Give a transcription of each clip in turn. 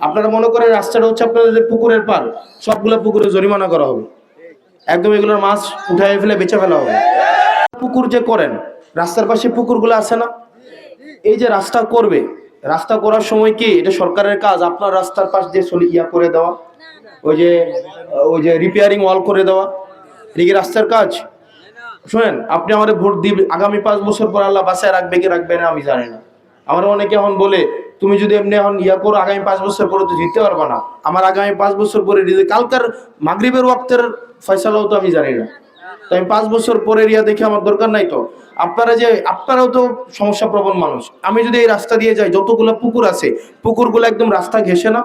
আপনারা মনে করেন রাস্তাটা হচ্ছে আপনাদের পুকুরের পার, সবগুলো পুকুরে জরিমানা করা হবে, একদম এগুলোর মাছ উঠায় ফেলে বেচে ফেলা হবে। পুকুর যে করেন, রাস্তার পাশে পুকুরগুলো আছে না, এই যে রাস্তা করবে, রাস্তা করার সময় কি এটা সরকারের কাজ আপনার রাস্তার পাশ দিয়ে করে দেওয়া, ওই যে রিপেয়ারিং ওয়াল করে দেওয়া, এটা কি রাস্তার কাজ? শুনেন, আপনি আমাদের ভোট দিবেন, আগামী 5 বছর পর আল্লাহ বাঁচায় রাখবে কি রাখবে না আমি জানি না। আমার অনেকে এখন বলে তুমি যদি এমনি এখন করো আগামী 5 বছর পরে তো জিততে পারবে না। আমার আগামী 5 বছর পরে কালকার মাগরিবের ওয়াক্তের ফয়সালাও তো আমি জানি না, তো আমি 5 বছর পরে দেখে আমার দরকার নাই। তো আপনারাও তো সমস্যা প্রবণ মানুষ। আমি যদি এই রাস্তা দিয়ে যাই, যতগুলো পুকুর আছে পুকুরগুলো একদম রাস্তা ঘেঁষে না,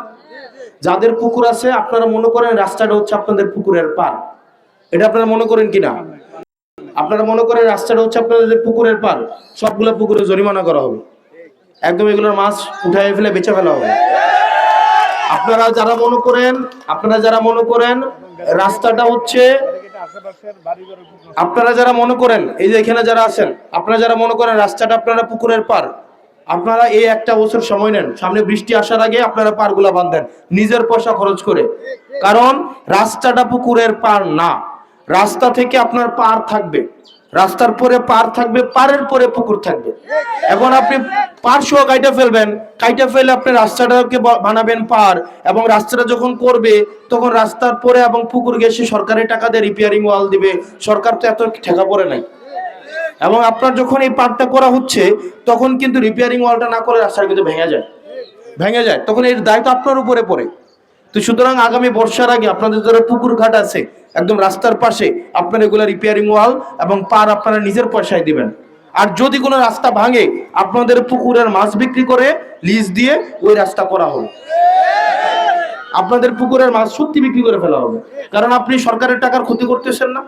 যাদের পুকুর আছে আপনারা মনে করেন রাস্তাটা হচ্ছে আপনাদের পুকুরের পার, এটা আপনারা মনে করেন কিনা? আপনারা মনে করেন রাস্তাটা হচ্ছে আপনাদের পুকুরের পার, সবগুলো পুকুরে জরিমানা করা হবে, একদম এগুলোর মাছ উঠায় ফেলে বেচে ফেলা হবে। আপনারা যারা মনে করেন রাস্তাটা হচ্ছে, আপনারা যারা মনে করেন এই যে এখানে যারা আছেন, আপনারা যারা মনে করেন রাস্তাটা আপনারা পুকুরের পার, আপনারা এই একটা বছর সময় নেন, সামনে বৃষ্টি আসার আগে আপনারা পারগুলা বাঁধেন নিজের পয়সা খরচ করে। কারণ রাস্তাটা পুকুরের পার না, রাস্তা থেকে আপনার পার থাকবে, রাস্তার পরে পার থাকবে, পারের পরে পুকুর থাকবে। এখন আপনি পার সহ কাইটা ফেলে আপনি রাস্তাটাকে বানাবেন পার, এবং রাস্তাটা যখন করবে তখন রাস্তার পরে এবং পুকুর গেছে সরকারি টাকা দিয়ে রিপেয়ারিং ওয়াল দিবে, সরকার তো এত ঠেকা পড়ে নাই। এবং আপনার যখন এই পারটা করা হচ্ছে তখন কিন্তু রিপেয়ারিং ওয়ালটা না করে রাস্তাটা কিন্তু ভেঙে যায়, তখন এর দায়িত্ব আপনার উপরে পড়ে। তো সুতরাং আগামী বর্ষার আগে আপনাদের যারা পুকুর ঘাট আছে একদম রাস্তার পাশে, আপনারা এগুলা রিপেয়ারিং ওয়াল এবং পার আপনারা নিজের পয়সায় দিবেন। আর যদি কোনো রাস্তা ভাঙে আপনাদের পুকুরের মাছ বিক্রি করে লিজ দিয়ে ওই রাস্তা করা হবে, আপনাদের পুকুরের মাছ সত্যি বিক্রি করে ফেলা হবে, কারণ আপনি সরকারের টাকার ক্ষতি করতেছেন না।